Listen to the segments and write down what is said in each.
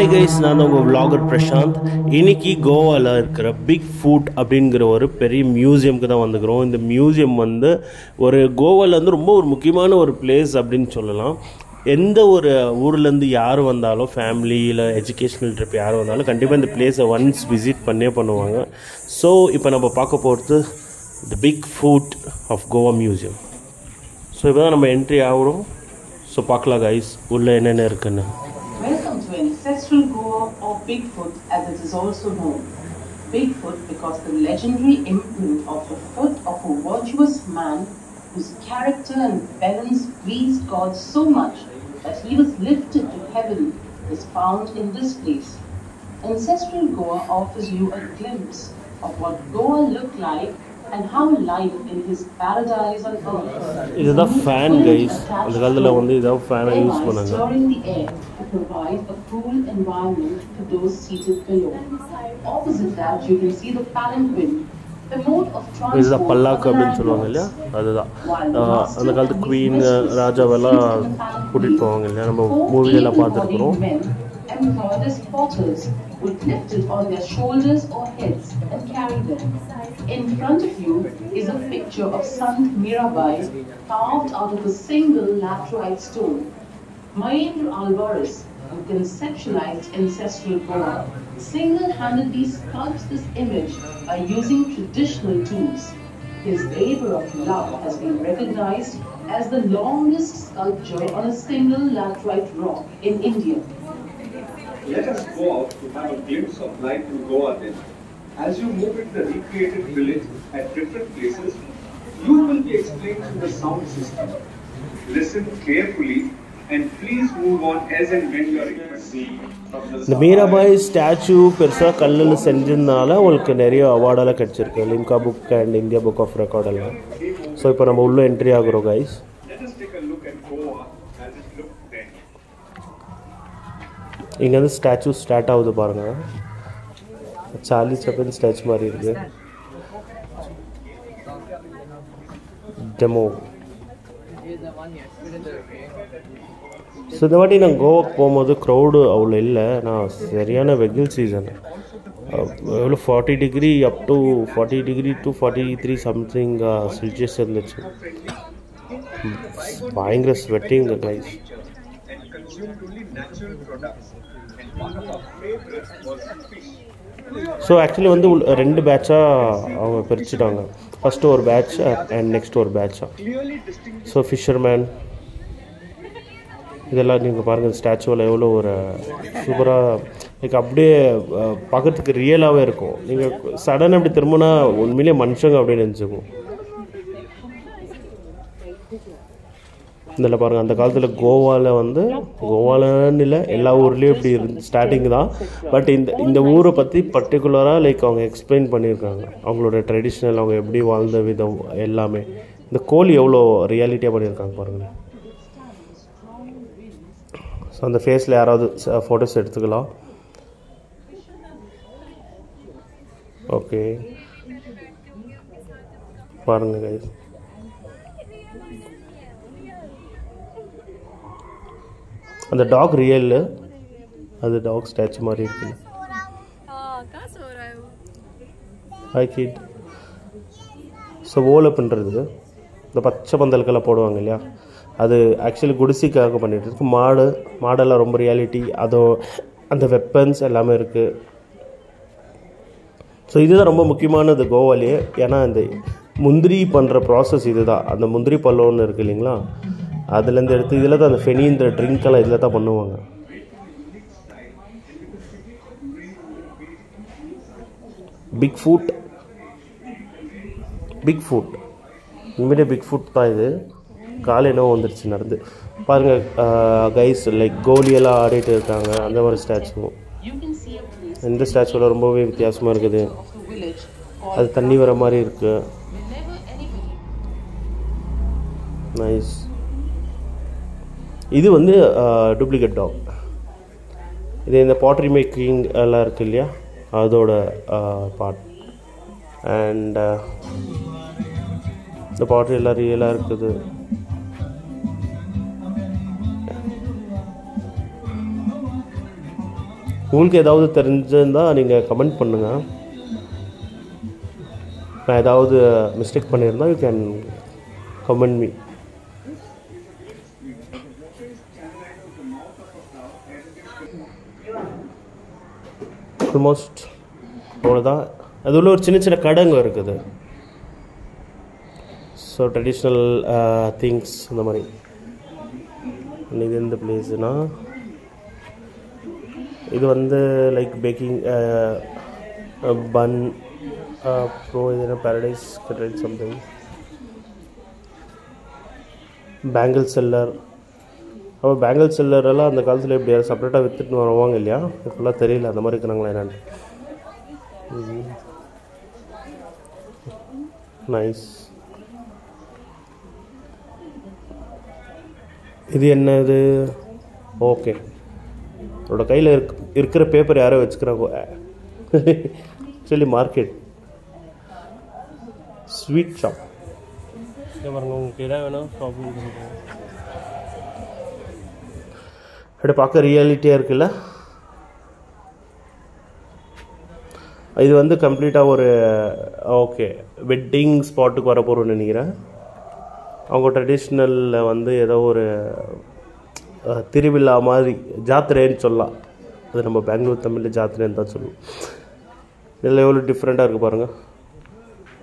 Hi guys, நான் உங்கள் vlogger Prashanth. இன்னைக்கு கோவாவில் இருக்கிற பிக் ஃபுட் அப்படிங்கிற ஒரு பெரிய மியூசியமுக்கு தான் வந்துக்கிறோம். இந்த மியூசியம் வந்து ஒரு கோவாவில் வந்து ரொம்ப ஒரு முக்கியமான ஒரு பிளேஸ் அப்படின்னு சொல்லலாம். எந்த ஒரு ஊர்லேருந்து யார் வந்தாலும் ஃபேமிலியில் எஜுகேஷ்னல் ட்ரிப் யார் வந்தாலும் கண்டிப்பாக இந்த பிளேஸை ஒன்ஸ் விசிட் பண்ணுவாங்க. ஸோ இப்போ நம்ம பார்க்க போகிறது the big foot of Goa museum. So இப்போ தான் நம்ம என்ட்ரி ஆகிறோம். ஸோ பார்க்கலாம் கைஸ் உள்ளே என்னென்ன இருக்குன்னு. Welcome to Ancestral Goa, or Bigfoot as it is also known. Bigfoot because the legendary imprint of the foot of a virtuous man whose character and balance pleased God so much that he was lifted to heaven is found in this place. Ancestral Goa offers you a glimpse of what Goa looked like and how life in his paradise on earth. இதுதான் fan guys. அந்த காலத்தில் வந்து இதான் ஃபேனை use பண்ணாங்க. Stirring the air to provide a cool environment to those seated below. Opposite that, you can see the palanquin, the mode of transport. இதுதான் பல்லாக்கு அப்படின்னு சொல்லுவாங்க இல்லையா, அதுதான் அந்த காலத்து குவீன் ராஜாவெல்லாம் கூட்டிகிட்டு போவாங்க இல்லையா, நம்ம மூவிலெல்லாம் பார்த்துருக்குறோம். And goddess porters would lift it on their shoulders or heads and carry them. In front of you is a picture of Sant Mirabai carved out of a single laterite stone. Mahendra Alvarez, who conceptualized ancestral Goa, single-handedly sculpts this image by using traditional tools. His labor of love has been recognized as the longest sculpture on a single laterite rock in India. Let us go out to have a glimpse of life in Goa then. As you move into the recreated village at different places, you will be explained through the sound system. Listen carefully and please move on as and when you are requested. இந்த Mirabai statue பெருசாக கல்லில் செஞ்சதுனால உங்களுக்கு நிறைய அவார்டெல்லாம் கிடச்சிருக்கு, Limca book and India book of ரெக்கார்டெல்லாம். So இப்போ நம்ம உள்ளே என்ட்ரி ஆகுறோம் guys. Let us take a look at Goa as it looked then. இங்கேருந்து ஸ்டாச்சு ஸ்டார்ட் ஆகுது பாருங்கள். சார்லி சாப்ளின் ஸ்டாச்சு மாதிரி இருக்குது. டெமோ. ஸோ இந்த வாட்டி நான் கோவாக்கு போகும்போது க்ரௌடு அவ்வளோ இல்லை. நான் சரியான வெயில் சீசன். எவ்வளோ 40 degree up to 40 degree to 43 something Celsius இருந்துச்சு. பயங்கர ஸ்வெட்டிங் கைஸ். ஸோ ஆக்சுவலி வந்து ரெண்டு பேட்சாக அவங்க பிரிச்சுட்டாங்க. ஃபஸ்ட்டு ஒரு பேட்ச் அண்ட் நெக்ஸ்ட் ஒரு பேட்சாக. ஸோ ஃபிஷர்மேன் இதெல்லாம் நீங்கள் பாருங்கள், ஸ்டாச்சுவில் எவ்வளோ ஒரு சூப்பராக லைக் அப்படியே பார்க்குறதுக்கு ரியலாகவே இருக்கும். நீங்கள் சடனாக அப்படி திரும்பினா உண்மையிலே மனுஷங்க அப்படின்னு நினச்சிக்கும். இதில் பாருங்கள், அந்த காலத்தில் கோவாலன்னு இல்லை, எல்லா ஊர்லேயும் இப்படி ஸ்டார்டிங் தான். பட் இந்த ஊரை பற்றி பர்டிகுலராக லைக் அவங்க எக்ஸ்பிளைன் பண்ணியிருக்காங்க. அவங்களோட ட்ரெடிஷ்னல், அவங்க எப்படி வாழ்ந்த விதம் எல்லாமே. இந்த கோழி எவ்வளோ ரியாலிட்டியாக பண்ணியிருக்காங்க பாருங்கள். ஸோ அந்த ஃபேஸில் யாராவது ஃபோட்டோஸ் எடுத்துக்கலாம். ஓகே பாருங்கள் கைஸ். அந்த டாக் ரியல், அது டாக் ஸ்டாச்சு மாதிரி இருக்குது. Hi kit. ஸோ ஓலப்புன்றது இந்த பச்சை பந்தலுக்கெல்லாம் போடுவாங்க இல்லையா, அது ஆக்சுவலி குடிசைக்காக பண்ணிட்டு இருக்கு. மாடெல்லாம் ரொம்ப ரியாலிட்டி, அதோ அந்த வெப்பன்ஸ் எல்லாமே இருக்குது. ஸோ இதுதான் ரொம்ப முக்கியமானது கோவாலேயே. ஏன்னா இந்த முந்திரி பண்ணுற ப்ராசஸ் இது தான். அந்த முந்திரி பழம்னு இருக்குது இல்லைங்களா, அதுலேருந்து எடுத்து இதில் தான் அந்த ஃபெனின்ற ட்ரிங்க்கெல்லாம் இதில் தான் பண்ணுவாங்க. பிக் ஃபுட் உண்மையிலே பிக் ஃபுட் தான் இது. காலை என்னவோ வந்துருச்சு நடந்து பாருங்கள் கைஸ். லைக் கோலியெல்லாம் ஆடிட்டு இருக்காங்க, அந்த மாதிரி ஸ்டாச்சுவும். இந்த ஸ்டாச்சுவில் ரொம்பவே வித்தியாசமாக இருக்குது. அது தண்ணி வர மாதிரி இருக்குது. நைஸ். இது வந்து டூப்ளிகேட் டாக். இது இந்த பாட்ரி மேக்கிங் எல்லாம் இருக்குது இல்லையா, அதோட பார்ட். அண்ட் இந்த பாட்ரி எல்லாம் ரியலாக இருக்குது. உங்களுக்கு ஏதாவது தெரிஞ்சிருந்தால் நீங்கள் கமெண்ட் பண்ணுங்கள். நான் ஏதாவது மிஸ்டேக் பண்ணியிருந்தால் you can comment me. Almost அவ்வளோதான். அது உள்ள ஒரு சின்ன சின்ன கடைங்க இருக்குது. ஸோ ட்ரெடிஷ்னல் திங்ஸ் இந்த மாதிரி. இது எந்த பிளேஸுனா இது வந்து லைக் பேக்கிங் பன் அப்புறம் இது என்ன பேரடைஸ் கட்ரேட் சம்திங், பேங்கிள் செல்லர். அப்போ பேங்கிள் செல்லரெல்லாம் அந்த காலத்தில் எப்படி செப்பரேட்டாக விற்றுட்டு வருவாங்க இல்லையா? இப்போல்லாம் தெரியல அந்த மாதிரி இருக்கிறாங்களா என்னென்னு. நைஸ். இது என்னது? ஓகே, அவரோட கையில் இருக்கிற பேப்பர் யாரோ வச்சுக்கிறாங்க. Actually market sweet shop. பாருங்க, உங்களுக்கு எதாவது வேணும் ஷாப்பிங் பண்ணுறோம். அப்படி பார்க்க ரியாலிட்டியாக இருக்குல்ல. இது வந்து கம்ப்ளீட்டாக ஒரு ஓகே வெட்டிங் ஸ்பாட்டுக்கு வர போகிறோன்னு நினைக்கிறேன். அவங்க ட்ரெடிஷ்னலில் வந்து ஏதோ ஒரு திருவிழா மாதிரி, ஜாத்திரைன்னு சொல்லலாம். அது நம்ம பெங்களூர் தமிழில் ஜாத்திரைன்னு தான் சொல்லுவோம். இதில் எவ்வளோ டிஃப்ரெண்ட்டாக இருக்குது பாருங்கள்.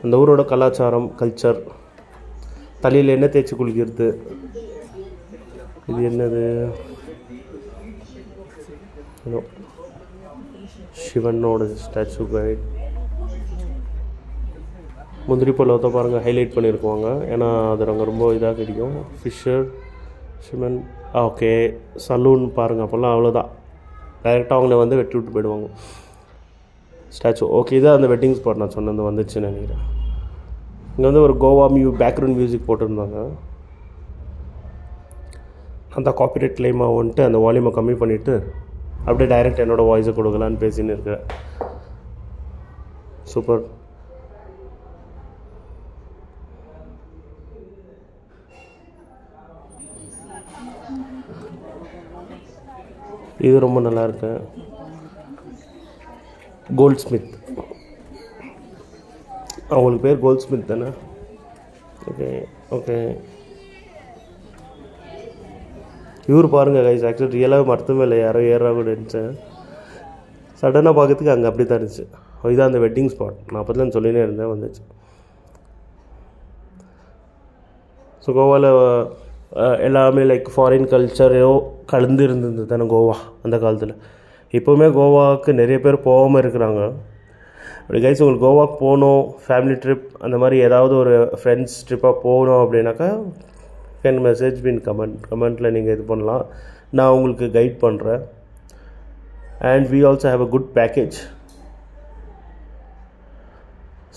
அந்த ஊரோட கலாச்சாரம், கல்ச்சர். தலையில் எண்ணெய் தேய்ச்சி குளிக்கிறது. இது என்னது? சிவனோட ஸ்டாச்சு கைட். முந்திரி பழத்தை பாருங்கள், ஹைலைட் பண்ணியிருக்குவாங்க. ஏன்னா அது அங்கே ரொம்ப இதாக கிடைக்கும். ஃபிஷர் சிவன். ஓகே, சலூன் பாருங்கள். அப்போல்லாம் அவ்வளோதான், டைரெக்டாக அவங்கள வந்து வெட்டி விட்டு போயிடுவாங்க. ஸ்டாச்சு ஓகே, இதான் அந்த வெட்டிங் ஸ்பாட் நான் சொன்னது வந்துச்சுன்னு நினைக்கிறேன். இங்கே வந்து ஒரு கோவா பேக்ரவுண்ட் மியூசிக் போட்டிருந்தாங்க. அந்த காப்பிரைட் கிளைமாக வந்துட்டு அந்த வால்யூமை கம்மி பண்ணிவிட்டு அப்படியே டைரெக்ட் என்னோடய வாய்ஸை கொடுக்கலான்னு பேசின்னு இருக்கிறேன். சூப்பர். இது ரொம்ப நல்லா இருக்கு. கோல்ட் ஸ்மித், அவங்களுக்கு பேர் கோல்ட் ஸ்மித் தானே? Okay okay. இவர் பாருங்கள் கைஸ், ஆக்சுவலி ரியலாகவே மருத்துவமே இல்லை, யாரோ ஏறாக இருந்துச்சு. சடனாக பார்க்கறதுக்கு அங்கே அப்படி தான் இருந்துச்சு. இதுதான் அந்த வெட்டிங் ஸ்பாட். நான் அப்போ தான் சொல்லினே இருந்தேன், வந்துச்சு. ஸோ கோவாவில் எல்லாமே லைக் ஃபாரின் கல்ச்சரோ கலந்து இருந்தது தானே கோவா அந்த காலத்தில். இப்போவுமே கோவாவுக்கு நிறைய பேர் போகாமல் இருக்கிறாங்க. அப்படி கைஸ், உங்களுக்கு கோவாக்கு போகணும், ஃபேமிலி ட்ரிப் அந்த மாதிரி ஏதாவது ஒரு ஃப்ரெண்ட்ஸ் ட்ரிப்பாக போகணும் அப்படின்னாக்கா கேன் மெசேஜ் மீன் கமெண்ட்டில் நீங்கள் இது பண்ணலாம். நான் உங்களுக்கு கைட் பண்ணுறேன். And we also have a good package.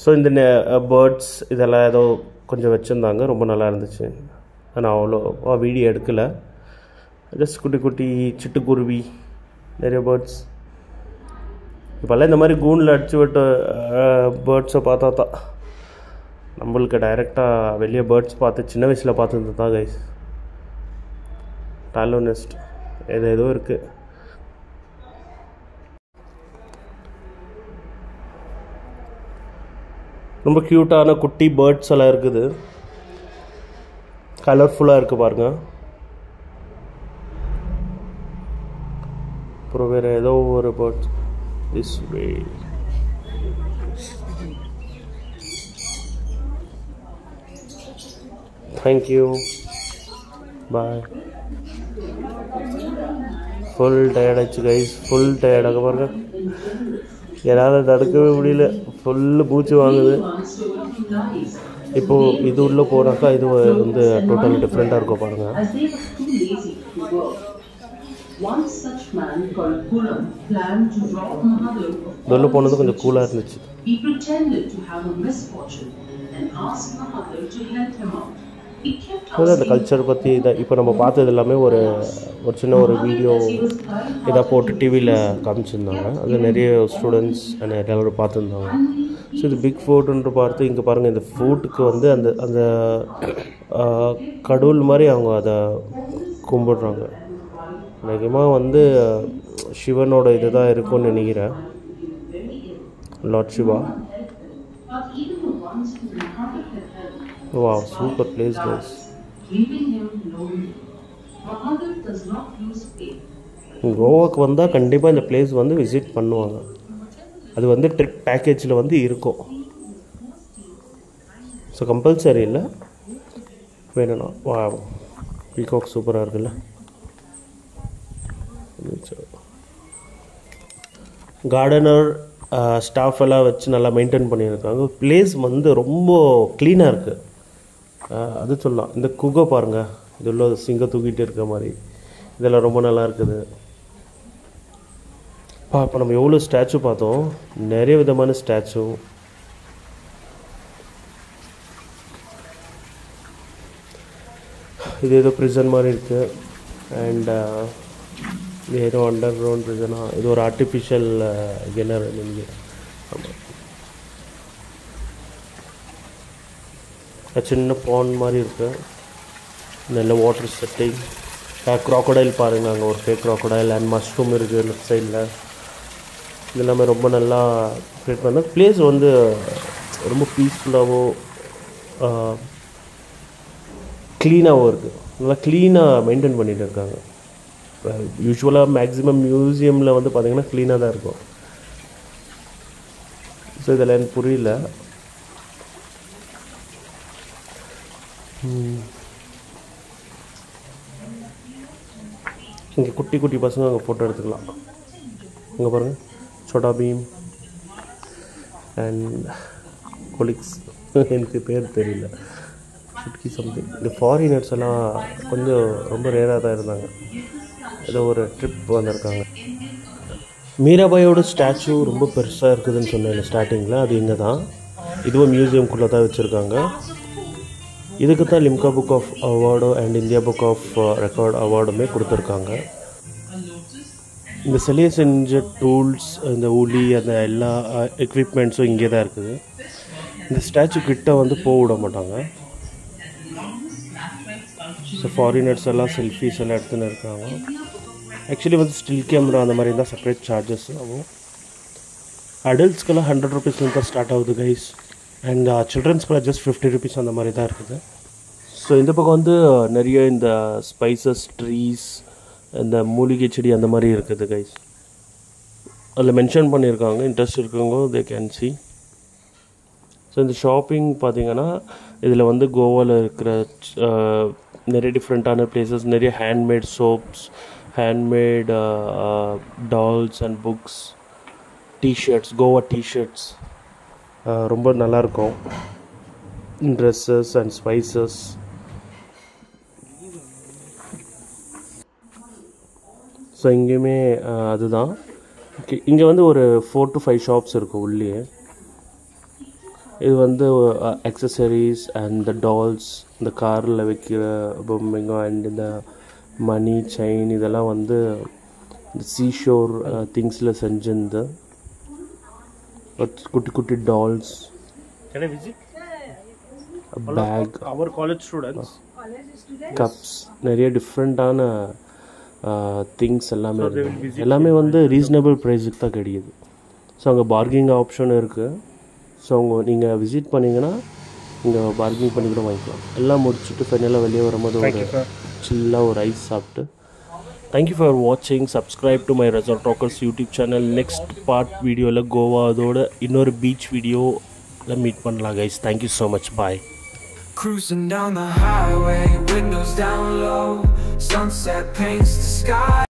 So இந்த பேர்ட்ஸ் இதெல்லாம் ஏதோ கொஞ்சம் வச்சுருந்தாங்க, ரொம்ப நல்லா இருந்துச்சு. நான் அவ்வளோ வீடியோ எடுக்கலை. ஜஸ்ட் குட்டி குட்டி சிட்டுக்குருவி, நிறைய பேர்ட்ஸ். இப்போல்லாம் இந்த மாதிரி கூண்டில் அடிச்சு விட்டு பேர்ட்ஸை பார்த்தா தான் நம்மளுக்கு டைரெக்டாக வெளியே பேர்ட்ஸ் பார்த்து சின்ன வயசில் பார்த்துருந்தது தான் கைஸ். டாலோ நெஸ்ட் ஏதோ இருக்குது. ரொம்ப க்யூட்டான குட்டி பேர்ட்ஸ் எல்லாம் இருக்குது. கலர்ஃபுல்லாக இருக்குது பாருங்கள். அப்புறம் வேறு ஏதோ ஒரு birds this way. Thank you, bye. Full டயர்டாச்சு கைஸ், ஃபுல் டயர்டாக பாருங்கள். என்னால் நடக்கவே முடியல, ஃபுல்லு மூச்சு வாங்குது. இப்போது இது உள்ளே போனாக்கா இது வந்து டோட்டல் டிஃப்ரெண்ட்டாக இருக்கும் பாருங்கள். உள்ளே போனது கொஞ்சம் கூலாக இருந்துச்சு. அந்த கல்ச்சர் பற்றி இதை இப்போ நம்ம பார்த்தது எல்லாமே ஒரு சின்ன ஒரு வீடியோ இதை போட்டு டிவியில் காமிச்சிருந்தாங்க. அது நிறைய ஸ்டூடெண்ட்ஸ் எல்லாரும் பார்த்துருந்தாங்க. ஸோ இது பிக் ஃபோர்ட்டுன்ற பார்த்து இங்கே பாருங்கள். இந்த ஃபோர்ட்டுக்கு வந்து அந்த அந்த கடவுள் மாதிரி அவங்க அதை கும்பிடுறாங்க. நிஜமாக வந்து சிவனோட இதுதான் இருக்கும்னு நினைக்கிறேன். Lord Shiva. Wow, super place guys. கோவாக்கு வந்தால் கண்டிப்பாக இந்த பிளேஸ் வந்து விசிட் பண்ணுவாங்க. அது வந்து ட்ரிப் பேக்கேஜில் வந்து இருக்கும். ஸோ கம்பல்சரி இல்லை, வேணும்னா. வா, பீகாக் சூப்பராக இருக்குல்ல. கார்டனர் ஸ்டாஃப் எல்லாம் வச்சு நல்லா மெயின்டைன் பண்ணியிருக்காங்க. பிளேஸ் வந்து ரொம்ப க்ளீனாக இருக்குது, அது சொல்லலாம். இந்த குகை பாருங்கள், இது உள்ள சிங்கம் தூக்கிட்டு இருக்க மாதிரி, இதெல்லாம் ரொம்ப நல்லா இருக்குது. இப்போ நம்ம எவ்வளோ ஸ்டாச்சு பார்த்தோம், நிறைய விதமான ஸ்டாச்சு. இது ஏதோ ப்ரிசன் மாதிரி இருக்குது. அண்ட் இது ஏதோ அண்டர் கிரவுண்ட் ப்ரிசனா, இது ஒரு ஆர்டிஃபிஷியல் கிணறு நீங்கள். ஆமாம், சின்ன பாண்ட் மாதிரி இருக்குது, நல்ல வாட்டர் செட்டிங். க்ராக்கடைல் பாருங்கள், அங்கே ஒரு ஃபேக் க்ராக்கடைல் அண்ட் மஷ்ரூம் இருக்குது லெஃப்ட் சைடில். இது எல்லாமே ரொம்ப நல்லா க்ரியேட் பண்ண பிளேஸ் வந்து ரொம்ப பீஸ்ஃபுல்லாகவும் க்ளீனாகவும் இருக்குது. நல்லா க்ளீனாக மெயின்டைன் பண்ணிகிட்டு இருக்காங்க. யூஸ்வலாக மேக்ஸிமம் மியூசியமில் வந்து பார்த்திங்கன்னா க்ளீனாக தான் இருக்கும். ஸோ இதெல்லாம் எனக்கு புரியல. இங்கே குட்டி குட்டி பசங்க அங்கே ஃபோட்டோ எடுத்துக்கலாம். இங்கே பாருங்கள், சோட்டா பீம் அண்ட் கொலிக்ஸ், எனக்கு பேர் தெரியல, சுட்கி சம்திங். இந்த ஃபாரினர்ஸ் எல்லாம் கொஞ்சம் ரொம்ப ரேராக தான் இருந்தாங்க, ஏதோ ஒரு ட்ரிப் வந்திருக்காங்க. மீராபாயோட ஸ்டாச்சு ரொம்ப பெருசாக இருக்குதுன்னு சொன்னேன் ஸ்டார்டிங்கில், அது இங்கே தான். இதுவும் மியூசியம்குள்ளே தான் வச்சுருக்காங்க. இதுக்கு தான் Limca book of award and India book of record அவார்டுமே கொடுத்துருக்காங்க. இந்த சிலையை செஞ்ச டூல்ஸ், இந்த ஊலி, அந்த எல்லா எக்யூப்மெண்ட்ஸும் இங்கே தான் இருக்குது. இந்த ஸ்டாச்சு கிட்ட வந்து போக விட மாட்டாங்க. ஸோ ஃபாரினர்ஸ் எல்லாம் செல்ஃபிஸ் எல்லாம் எடுத்துன்னு இருக்காங்க. ஆக்சுவலி வந்து ஸ்டில் கேமரா அந்த மாதிரி தான் செப்பரேட் சார்ஜஸ் ஆகும். அடல்ட்ஸ்க்கெல்லாம் 100 rupees தான் ஸ்டார்ட் ஆகுது கைஸ். அண்ட் சில்ட்ரன்ஸ்க்கெல்லாம் ஜஸ்ட் 50 rupees அந்த மாதிரி தான் இருக்குது. ஸோ இந்த பக்கம் வந்து நிறைய இந்த ஸ்பைசஸ் ட்ரீஸ், இந்த மூலிகை செடி அந்த மாதிரி இருக்குது கைஸ். அதில் மென்ஷன் பண்ணியிருக்காங்க, இன்ட்ரெஸ்ட் இருக்கவங்க தே கேன் சி. ஸோ இந்த ஷாப்பிங் பார்த்திங்கன்னா இதில் வந்து கோவாவில் இருக்கிற நிறைய டிஃப்ரெண்ட்டான பிளேசஸ், நிறைய handmade soaps, handmade dolls and books, t-shirts, Goa t-shirts ரொம்ப நல்லாயிருக்கும். Dresses and spices. ஸோ இங்கேயுமே அதுதான். ஓகே, இங்கே வந்து ஒரு 4 to 5 ஷாப்ஸ் இருக்கும் உள்ளே. இது வந்து அக்சசரிஸ் அண்ட் த டால்ஸ், இந்த காரில் வைக்கிற பொம்மைங்க அண்ட் இந்த மணி செயின், இதெல்லாம் வந்து இந்த சீஷோர் திங்ஸில் செஞ்சிருந்து குட்டி குட்டி dolls. Can I visit? A bag. Our college students. Cups. நிறைய டிஃப்ரெண்ட்டான திங்ஸ் எல்லாமே வந்து ரீசனபிள் ப்ரைஸுக்கு தான் கிடைக்குது. ஸோ அங்கே பார்கிங் ஆப்ஷன் இருக்குது. ஸோ நீங்கள் விசிட் பண்ணிங்கன்னா இங்கே பார்கிங் பண்ணி கூட வாங்கிக்கலாம். எல்லாம் முடிச்சுட்டு ஃபைனலாக வெளியே வரும்போது ஒரு சில்லாக ஒரு ஐஸ் சாப்பிட்டு. தேங்க்யூ ஃபார் வாட்சிங். Subscribe to my resort Rockers YouTube channel. Next part வீடியோவில் கோவா அதோட இன்னொரு பீச் வீடியோவில் மீட் பண்ணலாம் guys. Thank you so much. Bye. Cruising down the highway, windows down low, sunset paints the sky.